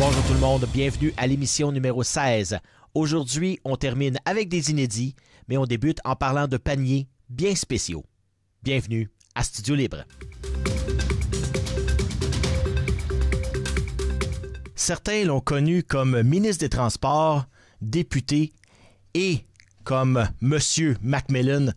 Bonjour tout le monde, bienvenue à l'émission numéro 16. Aujourd'hui, on termine avec des inédits, mais on débute en parlant de paniers bien spéciaux. Bienvenue à Studio Libre. Certains l'ont connu comme ministre des Transports, député et comme Monsieur Macmillan,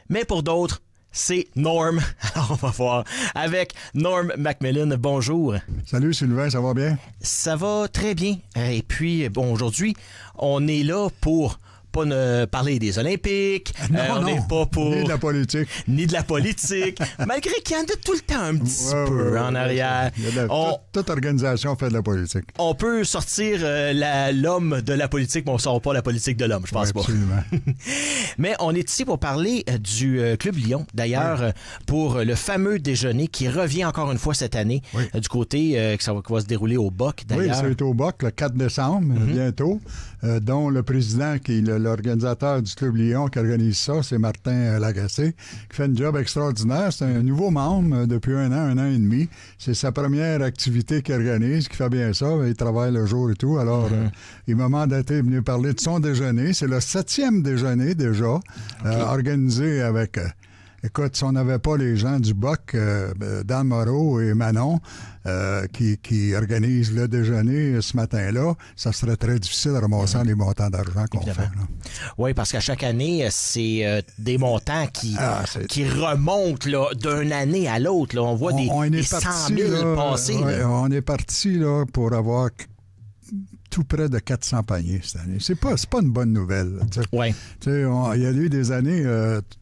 mais pour d'autres, c'est Norm. Alors, on va voir avec Norm Macmillan. Bonjour. Salut Sylvain, ça va bien? Ça va très bien. Et puis, bon, aujourd'hui, on est là pour pas parler des Olympiques. Non, on n'est pas pour... Ni de la politique. Ni de la politique. Malgré qu'il y en a tout le temps un petit peu en arrière. Toute organisation fait de la politique. On peut sortir l'homme de la politique, mais on ne sort pas la politique de l'homme, je pense pas. Absolument. Mais on est ici pour parler du Club Lyon. D'ailleurs, pour le fameux déjeuner qui revient encore une fois cette année du côté qui va se dérouler au BOC, d'ailleurs. Oui, c'est au BOC le 4 décembre, bientôt, dont le président qui est l'organisateur du Club Lyon qui organise ça, c'est Martin Lagacé, qui fait un job extraordinaire. C'est un nouveau membre depuis un an et demi. C'est sa première activité qu'il organise, qui fait bien ça. Il travaille le jour et tout. Alors, il m'a mandaté venu parler de son déjeuner. C'est le 7e déjeuner déjà, organisé avec... Écoute, si on n'avait pas les gens du BOC, Dan Moreau et Manon, qui organisent le déjeuner ce matin-là, ça serait très difficile de ramasser les montants d'argent qu'on fait. Oui, parce qu'à chaque année, c'est des montants qui remontent là, d'une année à l'autre. Là. On voit des 100 000 passer. On est parti là, pour avoir... tout près de 400 paniers cette année. C'est pas une bonne nouvelle. Oui. Il y a eu des années,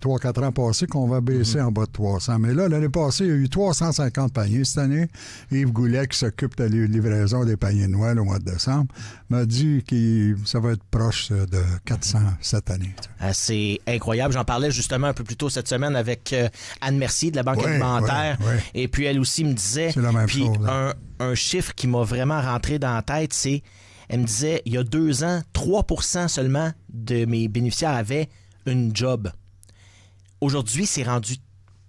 3-4 ans passés, qu'on va baisser en bas de 300. Mais là, l'année passée, il y a eu 350 paniers cette année. Yves Goulet, qui s'occupe de la livraison des paniers de Noël au mois de décembre, m'a dit que ça va être proche de 400 cette année. C'est incroyable. J'en parlais justement un peu plus tôt cette semaine avec Anne Mercier de la Banque alimentaire. Et puis elle aussi me disait... C'est la même chose. Un chiffre qui m'a vraiment rentré dans la tête, c'est... Elle me disait, il y a 2 ans, 3% seulement de mes bénéficiaires avaient une job. Aujourd'hui, c'est rendu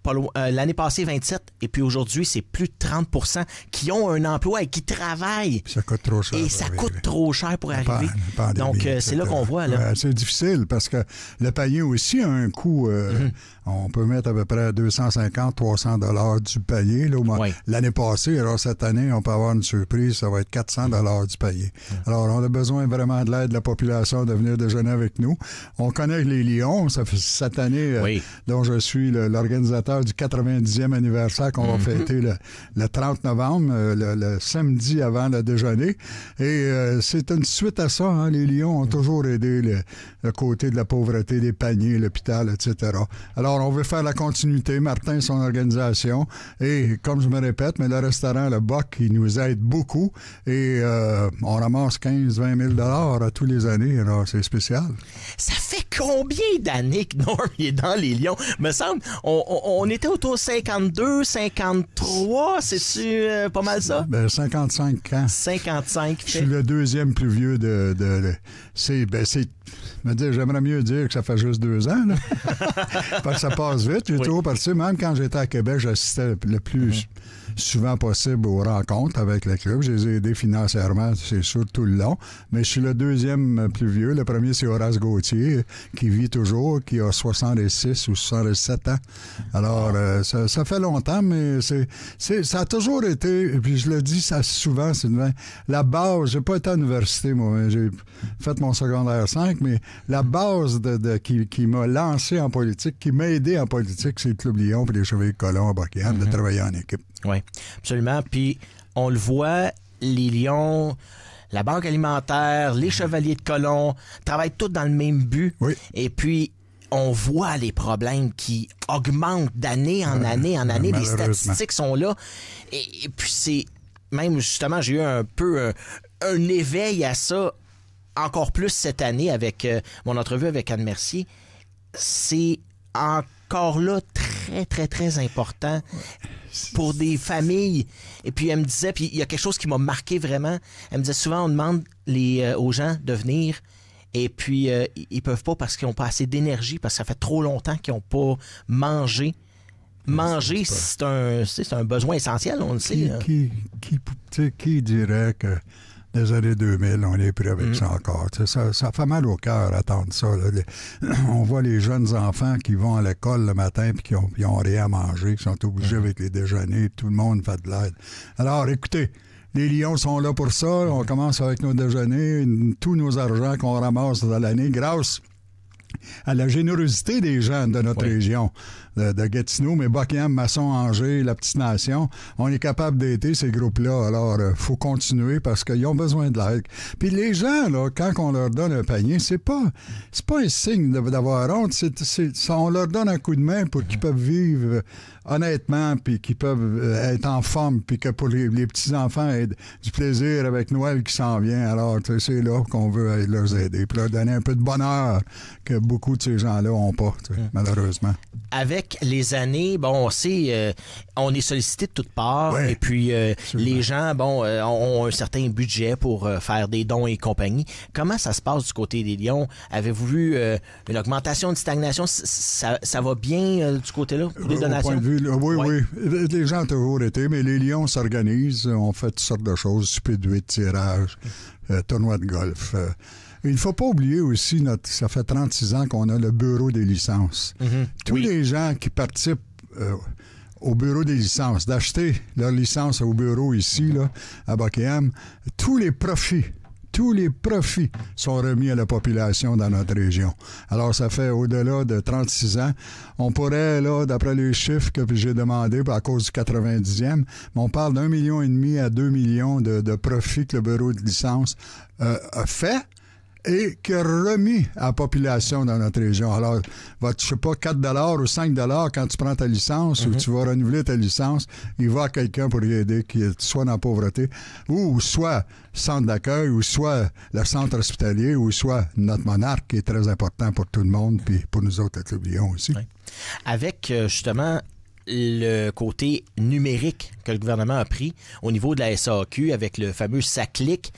pas loin. L'année passée, 27, et puis aujourd'hui, c'est plus de 30% qui ont un emploi et qui travaillent. Puis ça coûte trop cher. Et ça coûte trop cher pour arriver. Donc, c'est là qu'on voit. Là. C'est difficile parce que le panier aussi a un coût. On peut mettre à peu près 250-300 $ du panier. Là, l'année passée, alors cette année, on peut avoir une surprise, ça va être 400 $ du panier. Alors, on a besoin vraiment de l'aide de la population de venir déjeuner avec nous. On connaît les Lions, ça fait cette année dont je suis l'organisateur du 90e anniversaire qu'on va fêter le 30 novembre, le samedi avant le déjeuner. Et c'est une suite à ça. Hein, les Lions ont toujours aidé le côté de la pauvreté des paniers, l'hôpital, etc. Alors, on veut faire la continuité. Martin, son organisation. Et, comme je me répète, mais le restaurant, le BOC, il nous aide beaucoup. Et on ramasse 15-20 000 $ à tous les années. Alors, c'est spécial. Ça fait combien d'années que Norm est dans les Lions? Me semble, on était autour de 52, 53. C'est-tu pas mal ça? 55 ans. 55. Je suis le deuxième plus vieux j'aimerais mieux dire que ça fait juste 2 ans, là. Parce que ça passe vite. J'ai toujours parti. Même quand j'étais à Québec, j'assistais le plus souvent possible aux rencontres avec le club. Je les ai aidés financièrement, c'est sûr, tout le long. Mais je suis le deuxième plus vieux. Le premier, c'est Horace Gauthier, qui vit toujours, qui a 66 ou 67 ans. Alors, ça fait longtemps, mais ça a toujours été, et puis je le dis ça souvent, c'est la base. J'ai pas été à l'université, moi. J'ai fait mon secondaire 5, mais la base qui m'a lancé en politique, qui m'a aidé en politique, c'est le Club Lyon et les Chevaliers de Colomb à Buckingham, de travailler en équipe. Oui, absolument. Puis, on le voit, les Lions, la Banque alimentaire, les Chevaliers de Colomb travaillent tous dans le même but. Oui. Et puis, on voit les problèmes qui augmentent d'année en année en année. Les statistiques sont là. Et puis, c'est... Même, justement, j'ai eu un peu un éveil à ça encore plus cette année avec mon entrevue avec Anne Mercier. C'est encore là très, très, très important pour des familles. Et puis, elle me disait, puis il y a quelque chose qui m'a marqué vraiment. Elle me disait souvent, on demande aux gens de venir et puis ils peuvent pas parce qu'ils n'ont pas assez d'énergie, parce que ça fait trop longtemps qu'ils n'ont pas mangé. Manger, c'est un besoin essentiel, on le sait. Qui dirait que des années 2000, on est pris avec ça encore. Ça fait mal au cœur attendre ça. On voit les jeunes enfants qui vont à l'école le matin et qui ont rien à manger, qui sont obligés avec les déjeuners, tout le monde fait de l'aide. Alors, écoutez, les Lions sont là pour ça. On commence avec nos déjeuners, tous nos argents qu'on ramasse dans l'année, grâce à la générosité des gens de notre région, de Gatineau, mais Buckingham, Masson, Angers, la Petite Nation, on est capable d'aider ces groupes-là. Alors, faut continuer parce qu'ils ont besoin de l'aide. Puis les gens, là, quand on leur donne un panier, c'est pas un signe d'avoir honte. On leur donne un coup de main pour qu'ils peuvent vivre honnêtement, puis qu'ils peuvent être en forme, puis que pour les petits-enfants aient du plaisir avec Noël qui s'en vient. Alors, c'est là qu'on veut leur aider, puis leur donner un peu de bonheur que beaucoup de ces gens-là n'ont pas, malheureusement. Avec les années, bon, on sait, on est sollicité de toutes parts, et puis les gens, bon, ont un certain budget pour faire des dons et compagnie. Comment ça se passe du côté des Lions? Avez-vous vu une augmentation, une stagnation? Ça va bien du côté-là, pour les donations? Au point de vue, oui. Les gens ont toujours été, mais les Lions s'organisent, on fait toutes sortes de choses, super de tirage, tournoi de golf. Il ne faut pas oublier aussi, ça fait 36 ans qu'on a le bureau des licences. Tous les gens qui participent au bureau des licences, d'acheter leur licence au bureau ici, là, à Buckingham, tous les profits sont remis à la population dans notre région. Alors, ça fait au-delà de 36 ans. On pourrait, là, d'après les chiffres que j'ai demandés à cause du 90e, mais on parle d'1,5 million à 2 millions de profits que le bureau de licence a fait et qui a remis à la population dans notre région. Alors, je sais pas, 4 $ ou 5 $ quand tu prends ta licence ou tu vas renouveler ta licence, il va à quelqu'un pour y aider qui est soit dans la pauvreté, ou soit centre d'accueil, ou soit le centre hospitalier, ou soit notre monarque qui est très important pour tout le monde, puis pour nous autres, à Lyon aussi. Oui. Avec, justement, le côté numérique que le gouvernement a pris au niveau de la SAQ avec le fameux SACLIC,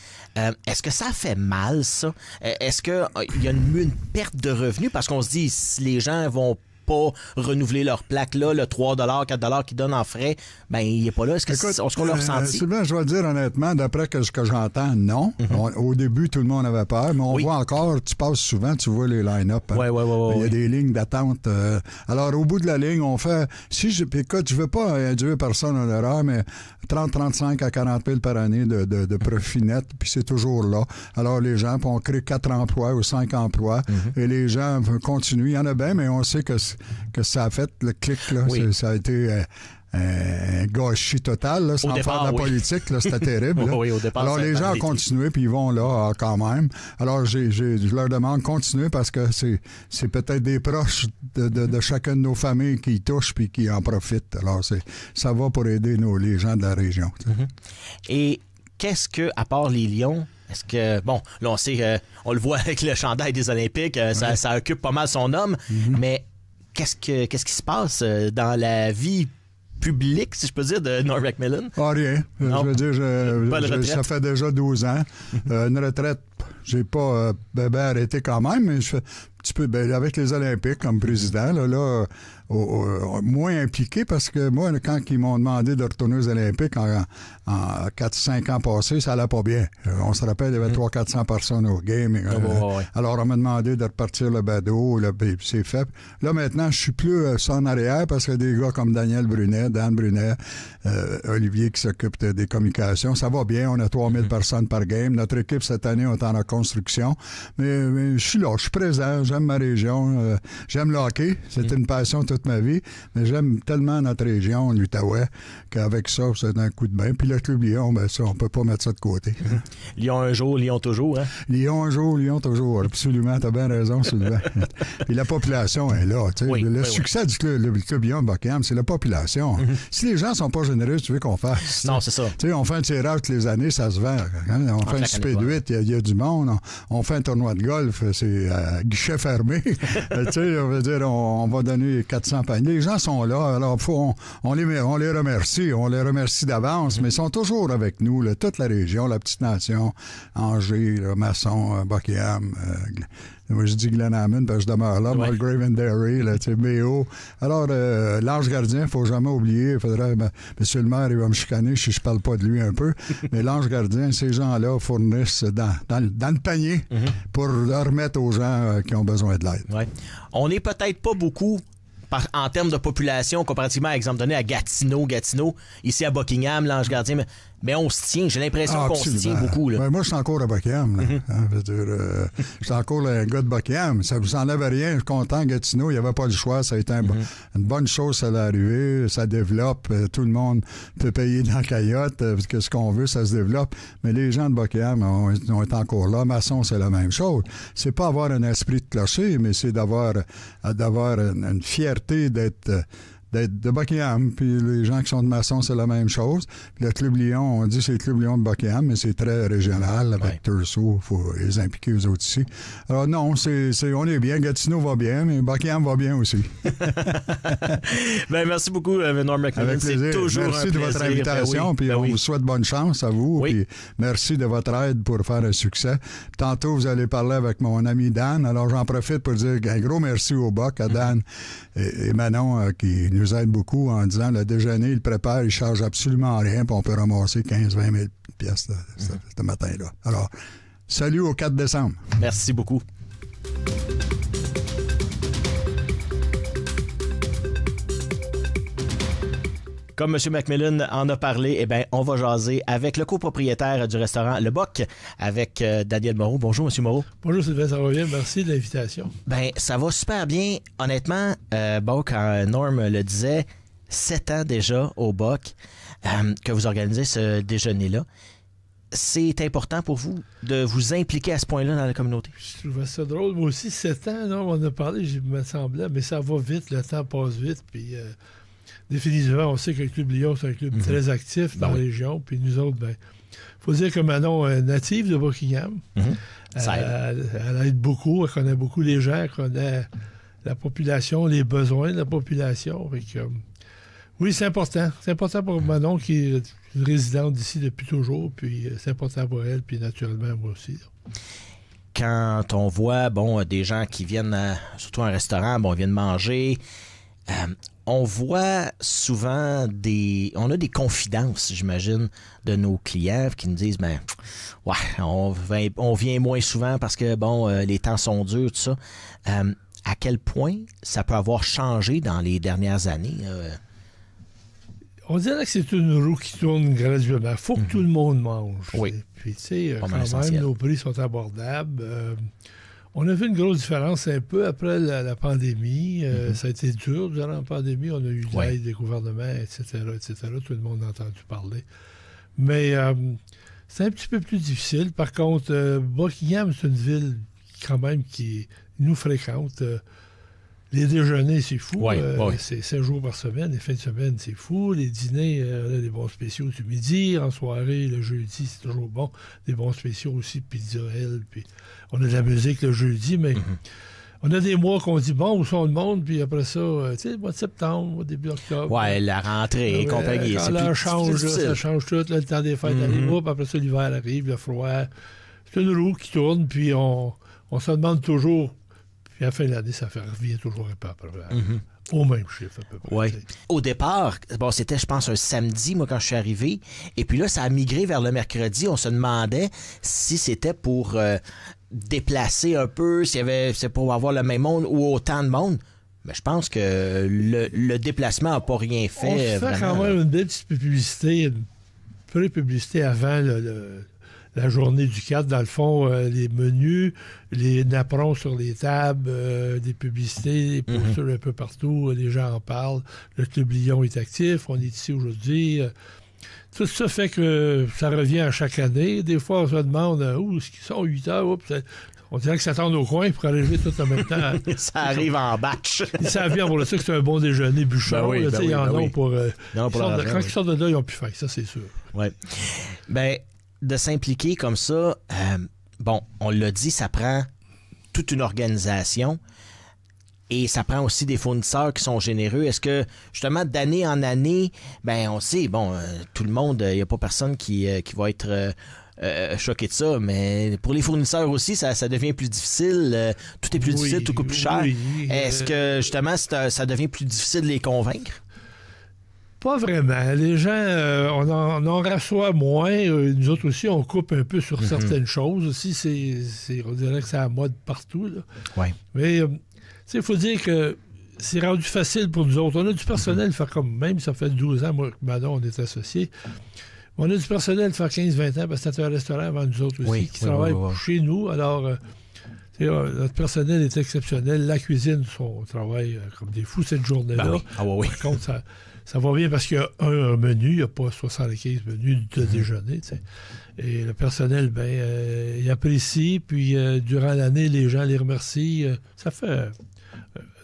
est-ce que ça fait mal, ça? Est-ce qu'il y a une perte de revenus? Parce qu'on se dit, si les gens vont pas renouveler leur plaque là, le 3 $, 4 $ qu'ils donnent en frais, ben il n'est pas là. Est-ce qu'on l'a ressenti? Sylvain, je vais te dire honnêtement, d'après ce que j'entends, non. Au début, tout le monde avait peur, mais on voit encore, tu passes souvent, tu vois les line-up. Hein? Il y a des lignes d'attente. Alors, au bout de la ligne, on fait... Écoute, je veux pas induire personne en erreur, mais 30, 35 à 40 000 par année de profit net, puis c'est toujours là. Alors, les gens, on crée 4 emplois ou 5 emplois, et les gens continuent. Il y en a bien, mais on sait que ça a fait le clic, là. Ça a été un gâchis total, là, sans faire de la politique, là, c'était terrible. Là. Au départ, alors, les gens ont continué, puis ils vont là quand même. Alors, je leur demande de continuer parce que c'est peut-être des proches de chacune de nos familles qui y touchent puis qui en profitent. Alors, ça va pour aider les gens de la région. Et qu'est-ce que, à part les Lions, est-ce que, bon, là, on sait, on le voit avec le chandail des Olympiques, ça occupe pas mal son homme, mais qu'est-ce qui se passe dans la vie publique, si je peux dire, de Norm Macmillan? Rien. Non. Je veux dire, ça fait déjà 12 ans. Une retraite, j'ai pas arrêté quand même, mais je fais un petit peu avec les Olympiques comme président, là moins impliqué parce que moi, quand ils m'ont demandé de retourner aux Olympiques en 4-5 ans passés, ça allait pas bien. On se rappelle, il y avait 300-400 personnes au game. Alors, on m'a demandé de repartir le badaud, c'est fait. Là, maintenant, je suis plus en arrière parce que des gars comme Dan Brunet, Olivier qui s'occupe des communications, ça va bien. On a 3000 personnes par game. Notre équipe, cette année, on est en reconstruction. Mais je suis là, je suis présent. J'aime ma région. J'aime le hockey. C'était une passion toute ma vie, mais j'aime tellement notre région, l'Outaouais, qu'avec ça, c'est un coup de main. Puis le club Lyon, ça, on peut pas mettre ça de côté. Lyon un jour, Lyon toujours, hein? Lyon un jour, Lyon toujours. Absolument, t'as bien raison, Sylvain. Puis la population est là. Le succès du club Lyon de Buckingham, c'est la population. Si les gens sont pas généreux, tu veux qu'on fasse? Non, c'est ça. On fait un tirage toutes les années, ça se vend. Hein? On fait un super de 8, il y a du monde. On fait un tournoi de golf, c'est à guichet fermé. On veut dire, on va donner 400 400 paniers. Les gens sont là, alors on les remercie. On les remercie d'avance, mais ils sont toujours avec nous, là, toute la région, la Petite Nation, Angers, là, Masson, Buckingham, moi, je dis Glenhammond parce que je demeure là, Mulgrave and Derry, là, tu sais, Méo. Alors, l'Ange Gardien, il ne faut jamais oublier. Il faudrait, monsieur le maire, il va me chicaner si je parle pas de lui un peu. Mais l'Ange Gardien, ces gens-là fournissent dans le panier pour remettre aux gens qui ont besoin de l'aide. Ouais. On n'est peut-être pas beaucoup en termes de population, comparativement, exemple donné, à Gatineau, ici à Buckingham, l'Ange Gardien, mais on se tient. J'ai l'impression qu'on se tient beaucoup. Là. Ouais, moi, je suis encore à Buckingham. Là. Je suis encore un gars de Buckingham. Ça ne vous enlève rien. Je suis content. Gatineau, il n'y avait pas le choix. Ça a été une bonne chose à l'arrivée. Ça développe. Tout le monde peut payer dans la caillotte. Parce que ce qu'on veut, ça se développe. Mais les gens de Buckingham ont été encore là. Masson, c'est la même chose. C'est pas avoir un esprit de clocher, mais c'est d'avoir une fierté d'être de Buckingham, puis les gens qui sont de Masson, c'est la même chose. Puis le Club Lyon, on dit que c'est le Club Lyon de Buckingham, mais c'est très régional, avec Tursault, il faut les impliquer eux autres ici. Alors non, on est bien, Gatineau va bien, mais Buckingham va bien aussi. Ben, merci beaucoup, Norm McMillan. Avec plaisir. C'est toujours merci un de votre invitation, puis on vous souhaite bonne chance à vous, puis merci de votre aide pour faire un succès. Tantôt, vous allez parler avec mon ami Dan, alors j'en profite pour dire un gros merci au BOC, à Dan et Manon, qui nous aide beaucoup en disant le déjeuner, il prépare, il charge absolument rien, puis on peut ramasser 15-20 000 pièces ce matin-là. Alors, salut au 4 décembre. Merci beaucoup. Comme M. McMillan en a parlé, eh bien, on va jaser avec le copropriétaire du restaurant Le Boc, avec Daniel Moreau. Bonjour, M. Moreau. Bonjour, Sylvain, ça va bien? Merci de l'invitation. Bien, ça va super bien. Honnêtement, quand Norm le disait, 7 ans déjà au Boc que vous organisez ce déjeuner-là. C'est important pour vous de vous impliquer à ce point-là dans la communauté? Je trouvais ça drôle. Moi aussi, 7 ans, non, on en a parlé, je me semblait, mais ça va vite, le temps passe vite, puis... définitivement, on sait que le Club Lyon, c'est un club très actif dans la région. Puis nous autres, il faut dire que Manon est native de Buckingham. Elle aide beaucoup, elle connaît beaucoup les gens, elle connaît la population, les besoins de la population. Oui, c'est important. C'est important pour Manon, qui est une résidente d'ici depuis toujours. Puis c'est important pour elle, puis naturellement, moi aussi. Là. Quand on voit des gens qui viennent, surtout à un restaurant, ils viennent manger... on voit souvent on a des confidences, j'imagine, de nos clients qui nous disent, on vient moins souvent parce que, les temps sont durs, tout ça. À quel point ça peut avoir changé dans les dernières années? On dirait que c'est une roue qui tourne graduellement. Il faut que tout le monde mange. Oui. Puis, tu sais, quand même, nos prix sont abordables. On a vu une grosse différence un peu après la pandémie. Ça a été dur durant la pandémie. On a eu l'aide des gouvernements, etc., etc. Tout le monde a entendu parler. Mais c'est un petit peu plus difficile. Par contre, Buckingham, c'est une ville quand même qui nous fréquente. Les déjeuners, c'est fou. C'est 7 jours par semaine. Les fins de semaine, c'est fou. Les dîners, on a des bons spéciaux du midi. En soirée, le jeudi, c'est toujours bon. Des bons spéciaux aussi, pizza, puis on a de la musique le jeudi, mais on a des mois qu'on dit, où sont le monde? Puis après ça, tu sais, le mois de septembre, début octobre. Ouais, la rentrée et compagnie. Quand l'heure change, ça change tout. Là, le temps des fêtes arrive. Après ça, l'hiver arrive, le froid. C'est une roue qui tourne, puis on se demande toujours... Puis à la fin de l'année, ça revient toujours un peu à peu près. Au même chiffre, à peu près. Ouais. Au départ, c'était, je pense, un samedi, moi, quand je suis arrivé. Et puis là, ça a migré vers le mercredi. On se demandait si c'était pour déplacer un peu, c'est pour avoir le même monde ou autant de monde. Mais je pense que le déplacement n'a pas rien fait. On se fait quand même une belle petite publicité, une pré-publicité avant la journée du 4, dans le fond, les menus, les napperons sur les tables, des publicités, des posters un peu partout, les gens en parlent. Le Club Lyon est actif, on est ici aujourd'hui. Tout ça fait que ça revient à chaque année. Des fois, on se demande où est-ce qu'ils sont, 8 heures, on dirait que ça tend au coin pour arriver tout en même temps. Ça arrive en batch. Ils savent bien pour ça que c'est un bon déjeuner bûchon. Ils en ont pour... quand ils sortent de là, ils n'ont plus faim, ça c'est sûr. Oui. Ben, de s'impliquer comme ça, on l'a dit, ça prend toute une organisation. Et ça prend aussi des fournisseurs qui sont généreux. Est-ce que, justement, d'année en année, ben on sait, tout le monde, il n'y a pas personne qui va être choqué de ça, mais pour les fournisseurs aussi, ça devient plus difficile. Tout est plus difficile, tout coûte plus cher. Est-ce que, justement, ça devient plus difficile de les convaincre? Pas vraiment. Les gens, on en reçoit moins. Nous autres aussi, on coupe un peu sur certaines choses. Aussi, on dirait que c'est à la mode partout. Là. Ouais. Mais, il faut dire que c'est rendu facile pour nous autres. On a du personnel, même ça fait 12 ans, moi, Manon, on est associés. On a du personnel, ça fait 15-20 ans, parce que c'était un restaurant avant nous autres aussi, qui travaille chez nous. Alors, notre personnel est exceptionnel. La cuisine, on travaille comme des fous cette journée-là. Ben oui. Ah oui. Par contre, ça va bien parce qu'il y a un menu, il n'y a pas 75 menus de déjeuner. T'sais. Et le personnel, il apprécie. Puis, durant l'année, les gens les remercient. Ça fait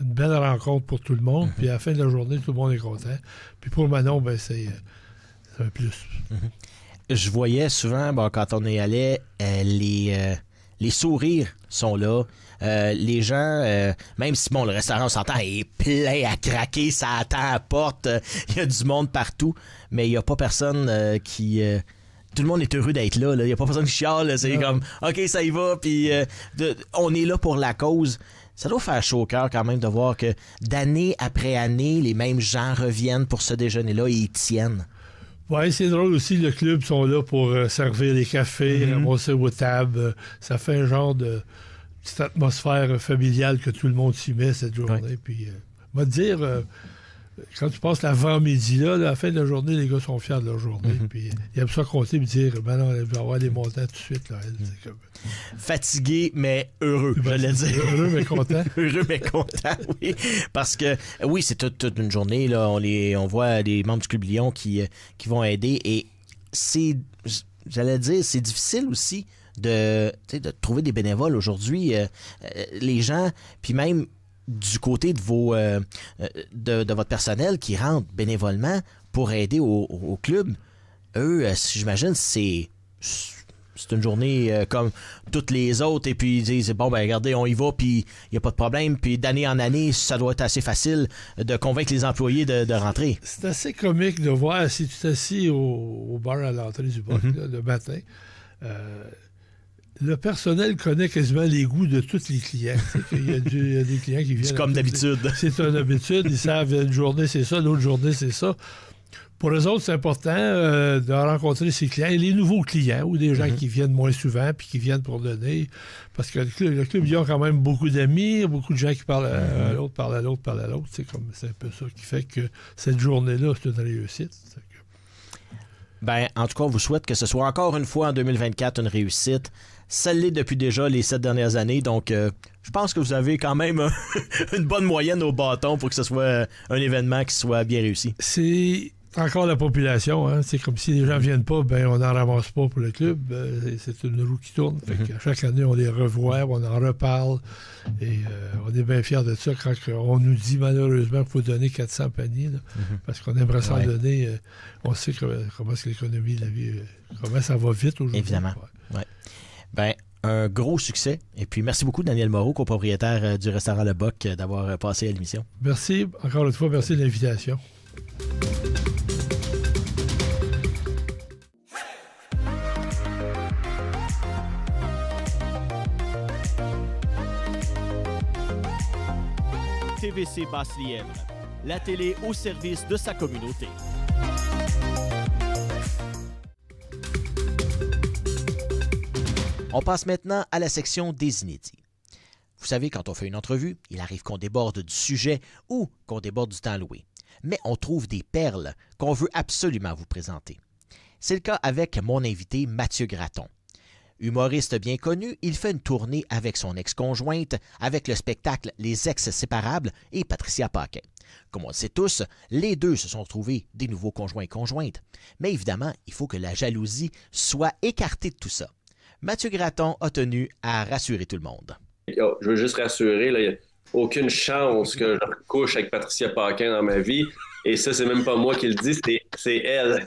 une belle rencontre pour tout le monde. Puis, à la fin de la journée, tout le monde est content. Puis, pour Manon, c'est un plus. Je voyais souvent, quand on y allait, les sourires sont là. Les gens, même si le restaurant, on s'entend, est plein à craquer, ça attend à la porte, il y a du monde partout, mais il n'y a pas personne qui... tout le monde est heureux d'être là. Il n'y a pas personne qui chiale. Là. C'est comme, OK, ça y va, puis on est là pour la cause. Ça doit faire chaud au cœur quand même de voir que d'année après année, les mêmes gens reviennent pour ce déjeuner-là et ils tiennent. Oui, c'est drôle aussi, le club sont là pour servir les cafés, ramasser aux tables. Ça fait un genre de petite atmosphère familiale que tout le monde s'y met cette journée. Ouais. Puis, on va te dire, quand tu passes l'avant-midi, là, à la fin de la journée, les gars sont fiers de leur journée. Puis, ils aiment ça compter et dire, non, elle va avoir des montants tout de suite. Là, c'est comme... Fatigué, mais heureux, j'allais dire. Heureux, mais content. Heureux, mais content, oui. Parce que, oui, c'est toute une journée. Là, on voit des membres du Club Lion qui vont aider. Et j'allais dire, c'est difficile aussi de trouver des bénévoles aujourd'hui. Les gens, puis même du côté de de votre personnel qui rentre bénévolement pour aider au club, eux, j'imagine, c'est une journée comme toutes les autres, et puis ils disent, regardez, on y va, puis il n'y a pas de problème, puis d'année en année, ça doit être assez facile de convaincre les employés de rentrer. C'est assez comique de voir, si tu t'assis au bar à l'entrée du bar le matin, le personnel connaît quasiment les goûts de tous les clients. Il y a des clients qui viennent... C'est comme d'habitude. C'est une habitude, ils savent, une journée c'est ça, l'autre journée c'est ça. Pour eux autres, c'est important de rencontrer ces clients et les nouveaux clients ou des gens qui viennent moins souvent puis qui viennent pour donner. Parce que le club, ils ont quand même beaucoup d'amis, beaucoup de gens qui parlent à l'autre, parlent à l'autre. C'est un peu ça qui fait que cette journée-là, c'est une réussite. En tout cas, on vous souhaite que ce soit encore une fois en 2024 une réussite. Ça l'est depuis déjà les 7 dernières années, donc je pense que vous avez quand même une bonne moyenne au bâton pour que ce soit un événement qui soit bien réussi. C'est encore la population, hein? C'est comme si les gens ne viennent pas, on n'en ramasse pas pour le club. C'est une roue qui tourne. Fait que chaque année, on les revoit, on en reparle. Et on est bien fiers de ça quand on nous dit malheureusement qu'il faut donner 400 paniers. Là, parce qu'on aimerait s'en donner. On sait comment est-ce que l'économie de la vie, comment ça va vite aujourd'hui. Évidemment. Ouais. Un gros succès. Et puis, merci beaucoup, Daniel Moreau, copropriétaire du restaurant Le Boc, d'avoir passé à l'émission. Merci. Encore une fois, merci de l'invitation. TVC Basse-Lièvre, la télé au service de sa communauté. On passe maintenant à la section des inédits. Vous savez, quand on fait une entrevue, il arrive qu'on déborde du sujet ou qu'on déborde du temps alloué. Mais on trouve des perles qu'on veut absolument vous présenter. C'est le cas avec mon invité Mathieu Gratton. Humoriste bien connu, il fait une tournée avec son ex-conjointe, avec le spectacle Les Ex-Séparables et Patricia Paquin. Comme on le sait tous, les deux se sont trouvés des nouveaux conjoints et conjointes. Mais évidemment, il faut que la jalousie soit écartée de tout ça. Mathieu Gratton a tenu à rassurer tout le monde. Je veux juste rassurer, il n'y a aucune chance que je couche avec Patricia Paquin dans ma vie. Et ça, c'est même pas moi qui le dis, c'est elle.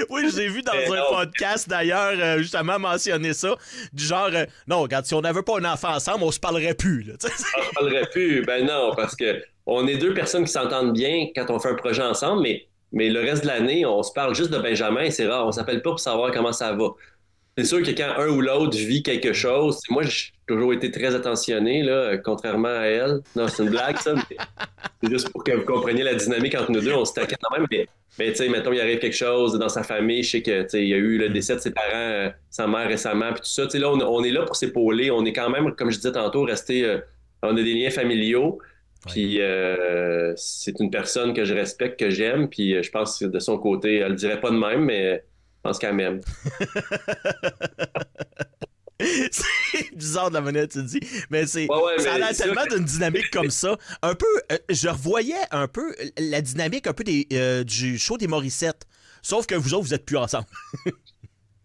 Oui, j'ai vu dans un podcast, d'ailleurs, justement mentionner ça, du genre, non, regarde, si on n'avait pas un enfant ensemble, on se parlerait plus. Là, on se parlerait plus, ben non, parce que on est deux personnes qui s'entendent bien quand on fait un projet ensemble, mais le reste de l'année, on se parle juste de Benjamin, c'est rare, on s'appelle pas pour savoir comment ça va. C'est sûr que quand un ou l'autre vit quelque chose, moi, j'ai toujours été très attentionné, là, contrairement à elle. Non, c'est une blague, ça, mais c'est juste pour que vous compreniez la dynamique entre nous deux. On se taquait quand même, mais tu sais, mettons, il arrive quelque chose dans sa famille. Je sais que, tu sais, il y a eu le décès de ses parents, sa mère récemment, puis tout ça. Tu sais, là, on est là pour s'épauler. On est quand même, comme je disais tantôt, resté. On a des liens familiaux. Puis c'est une personne que je respecte, que j'aime. Puis je pense que de son côté, elle le dirait pas de même, mais je pense qu'elle m'aime. C'est bizarre de la manière tu dis, mais ça a l'air tellement d'une dynamique comme ça. Un peu, je revoyais un peu la dynamique un peu du show des Morissette. Sauf que vous autres, vous êtes plus ensemble.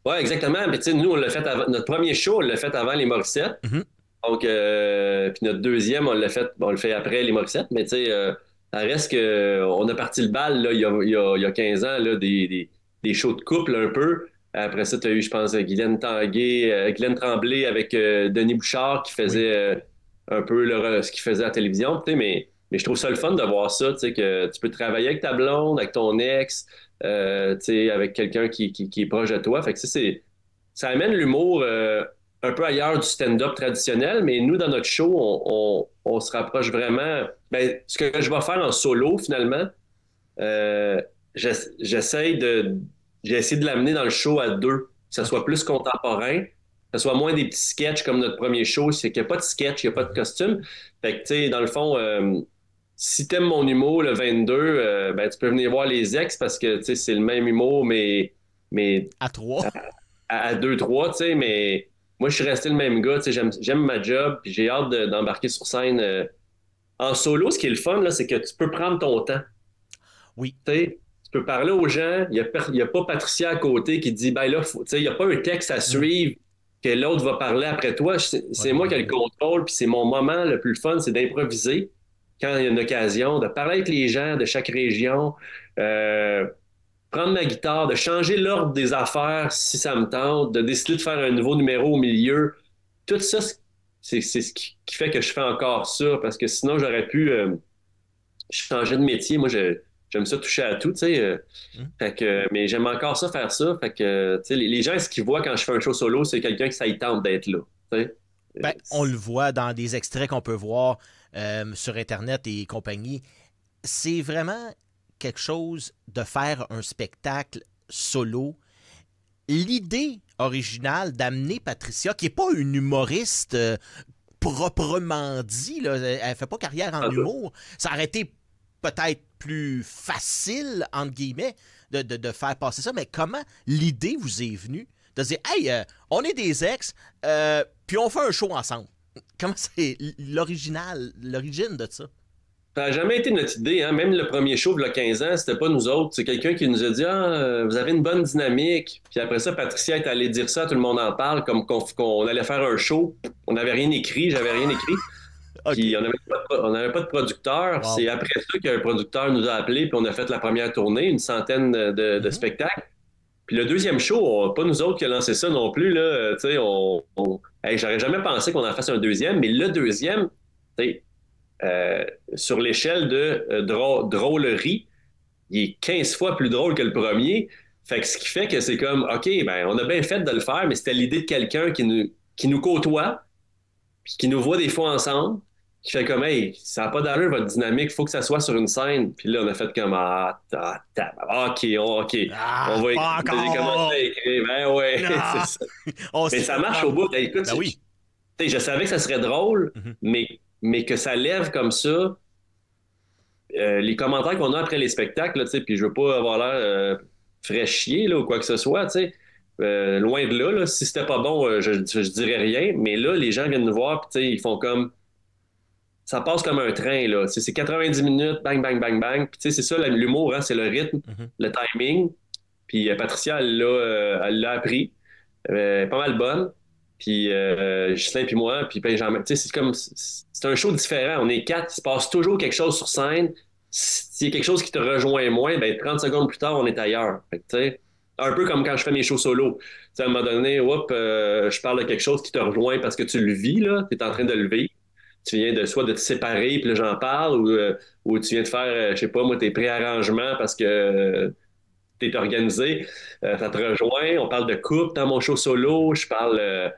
Oui, exactement. Mais tu sais, nous, on l'a fait avant, notre premier show, on l'a fait avant les Morissette. Mm-hmm. Donc, puis notre deuxième, on le fait après les Morissette. Mais tu sais, ça reste qu'on a parti le bal là, il y a 15 ans, là, des shows de couple un peu. Après ça, tu as eu, je pense, Guylaine Tremblay avec Denis Bouchard qui faisait un peu ce qu'il faisait à la télévision. Mais je trouve ça le fun de voir ça, que tu peux travailler avec ta blonde, avec ton ex, avec quelqu'un qui est proche de toi. Fait que ça amène l'humour un peu ailleurs du stand-up traditionnel, mais nous, dans notre show, on se rapproche vraiment. Ben, ce que je vais faire en solo, finalement, j'ai essayé de l'amener dans le show à deux, que ça soit plus contemporain, que ça soit moins des petits sketchs comme notre premier show, c'est qu'il n'y a pas de sketch, il n'y a pas de costume. Fait que, tu sais, dans le fond, si t'aimes mon humour, le 22, ben, tu peux venir voir les ex parce que, tu sais, c'est le même humour, mais à 3. À 2-3, tu sais, mais moi, je suis resté le même gars, tu sais, j'aime ma job, puis j'ai hâte d'embarquer sur scène. En solo, ce qui est le fun, là, c'est que tu peux prendre ton temps. Oui. Tu sais, tu peux parler aux gens, il n'y a pas Patricia à côté qui dit, ben là, il n'y a pas un texte à suivre que l'autre va parler après toi. C'est moi qui ai le contrôle, puis c'est mon moment le plus fun, c'est d'improviser quand il y a une occasion, de parler avec les gens de chaque région, prendre ma guitare, de changer l'ordre des affaires si ça me tente, de décider de faire un nouveau numéro au milieu. Tout ça, c'est ce qui fait que je fais encore ça, parce que sinon, j'aurais pu changer de métier. Moi, j'aime ça toucher à tout, tu sais. Fait que, mais j'aime encore ça, faire ça. Fait que, tu sais, les gens, ce qu'ils voient quand je fais un show solo, c'est quelqu'un qui ça y tente d'être là, tu sais. Ben, on le voit dans des extraits qu'on peut voir sur Internet et compagnie. C'est vraiment quelque chose de faire un spectacle solo. L'idée originale d'amener Patricia, qui n'est pas une humoriste proprement dit, là, elle ne fait pas carrière en humour, ça aurait été peut-être plus facile, entre guillemets, de faire passer ça, mais comment l'idée vous est venue de dire « Hey, on est des ex, puis on fait un show ensemble ». Comment c'est l'origine de ça? Ça n'a jamais été notre idée, hein? Même le premier show, il y a 15 ans, c'était pas nous autres. C'est quelqu'un qui nous a dit « Ah, vous avez une bonne dynamique. » Puis après ça, Patricia est allée dire ça, tout le monde en parle, comme qu'on allait faire un show. On n'avait rien écrit, j'avais rien écrit. Okay. Puis on n'avait pas de producteur. Wow. C'est après ça qu'un producteur nous a appelés, puis on a fait la première tournée, une centaine de spectacles. Puis le deuxième show, pas nous autres qui a lancé ça non plus. Là, hey, j'aurais jamais pensé qu'on en fasse un deuxième, mais le deuxième, sur l'échelle de drôlerie, il est 15 fois plus drôle que le premier. Fait que ce qui fait que c'est comme, OK, ben on a bien fait de le faire, mais c'était l'idée de quelqu'un qui nous côtoie, puis qui nous voit des fois ensemble, qui fait comme, hey, ça n'a pas d'allure votre dynamique, il faut que ça soit sur une scène. Puis là, on a fait comme, OK, on va écrire. Ben ouais, c'est ça. Mais ça marche au bout. Écoute, ben oui. Je savais que ça serait drôle, mais que ça lève comme ça. Les commentaires qu'on a après les spectacles, puis je veux pas avoir l'air fraîchier ou quoi que ce soit, tu sais. Loin de là, si c'était pas bon, je dirais rien, mais là, les gens viennent nous voir, puis ils font comme ça passe comme un train, là. C'est 90 minutes, bang, bang, bang, bang. Puis c'est ça, l'humour, hein, c'est le rythme, le timing. Puis Patricia, elle l'a appris. Elle est pas mal bonne. Puis Ghislain puis moi, puis Benjamin. C'est un show différent. On est 4, il se passe toujours quelque chose sur scène. S'il y a quelque chose qui te rejoint moins, ben 30 secondes plus tard, on est ailleurs. Fait que, Un peu comme quand je fais mes shows solo. T'sais, à un moment donné, je parle de quelque chose qui te rejoint parce que tu le vis, là, tu es en train de le vivre. Tu viens soit de te séparer, puis là, j'en parle, ou tu viens de faire, je sais pas, moi, tes préarrangements parce que tu es organisé. Ça te rejoint. On parle de couple dans mon show solo. Je parle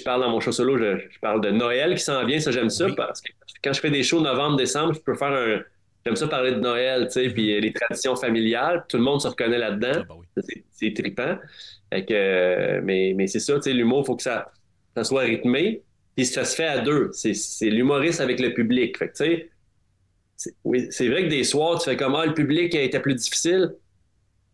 dans mon show solo, je parle de Noël qui s'en vient. Ça, j'aime ça parce que quand je fais des shows novembre, décembre, je peux faire J'aime ça parler de Noël, tu sais, puis les traditions familiales. Tout le monde se reconnaît là-dedans. Ah, bah oui. C'est trippant. Mais c'est ça, tu sais, l'humour, il faut que ça soit rythmé. Puis ça se fait à deux. C'est l'humoriste avec le public. Fait que, tu sais, oui, c'est vrai que des soirs, tu fais comme, le public a été plus difficile.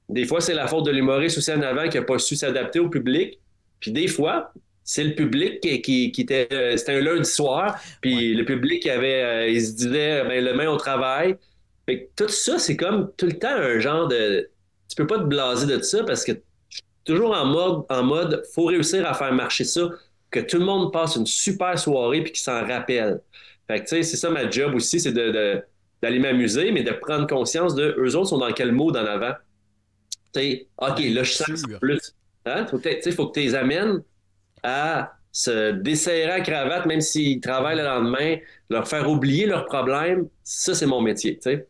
Des fois, c'est la faute de l'humoriste aussi en avant qui n'a pas su s'adapter au public. Puis des fois, c'est le public qui était... c'était un lundi soir, puis le public il se disait, ben, le main au travail. Fait que tout ça, c'est comme tout le temps un genre de... Tu peux pas te blaser de ça parce que toujours en mode, faut réussir à faire marcher ça, que tout le monde passe une super soirée puis qu'il s'en rappelle. Fait que, tu sais, c'est ça ma job aussi, c'est d'aller m'amuser, mais de prendre conscience de eux autres sont dans quel mode en avant. T'sais, OK, là, je sens plus. Hein? Faut que tu les amènes à se desserrer la cravate, même s'ils travaillent le lendemain, leur faire oublier leurs problèmes. Ça, c'est mon métier. T'sais.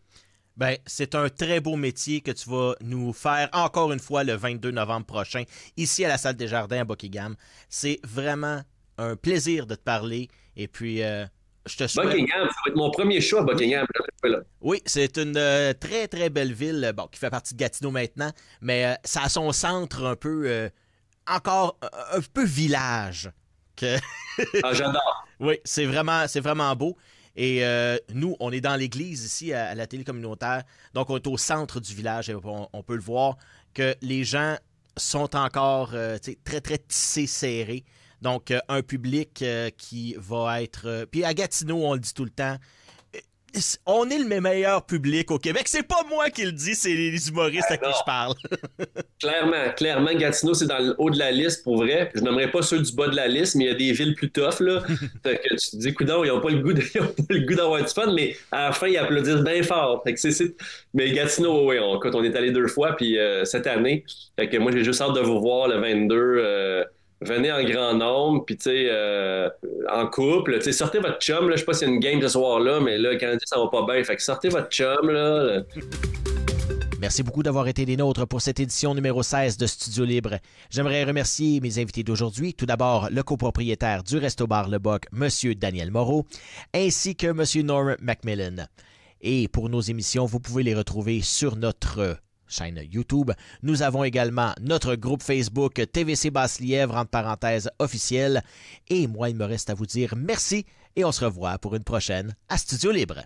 Ben, c'est un très beau métier que tu vas nous faire encore une fois le 22 novembre prochain, ici à la Salle des Jardins à Buckingham. C'est vraiment un plaisir de te parler. Et puis, je te souhaite... Buckingham, ça va être mon premier show à Buckingham. Oui, c'est une très, très belle ville, qui fait partie de Gatineau maintenant, mais ça a son centre un peu, encore un peu village. J'adore. Oui, c'est vraiment beau. Et nous, on est dans l'église ici à la télé communautaire, donc on est au centre du village et on peut le voir que les gens sont encore très, très tissés, serrés. Donc, un public qui va être... Puis à Gatineau, on le dit tout le temps, on est le meilleur public au Québec. C'est pas moi qui le dis, c'est les humoristes à qui je parle. Clairement, Gatineau, c'est dans le haut de la liste, pour vrai. Je n'aimerais pas ceux du bas de la liste, mais il y a des villes plus tough, là. Fait que tu te dis, coudonc, ils n'ont pas le goût d'avoir du fun, mais à la fin, ils applaudissent bien fort. Fait que Mais Gatineau, oui, on est allé 2 fois, puis cette année. Fait que moi, j'ai juste hâte de vous voir le 22. Venez en grand nombre, puis tu sais, en couple, tu sais, sortez votre chum, là, je sais pas s'il y a une game ce soir-là, mais là, quand ça va pas bien, fait que sortez votre chum, là. Merci beaucoup d'avoir été des nôtres pour cette édition numéro 16 de Studio Libre. J'aimerais remercier mes invités d'aujourd'hui. Tout d'abord, le copropriétaire du Resto-Bar Le Boc, M. Daniel Moreau, ainsi que M. Norm Macmillan. Et pour nos émissions, vous pouvez les retrouver sur notre chaîne YouTube. Nous avons également notre groupe Facebook TVC Basse-Lièvre, entre parenthèses officiel. Et moi, il me reste à vous dire merci et on se revoit pour une prochaine à Studio Libre.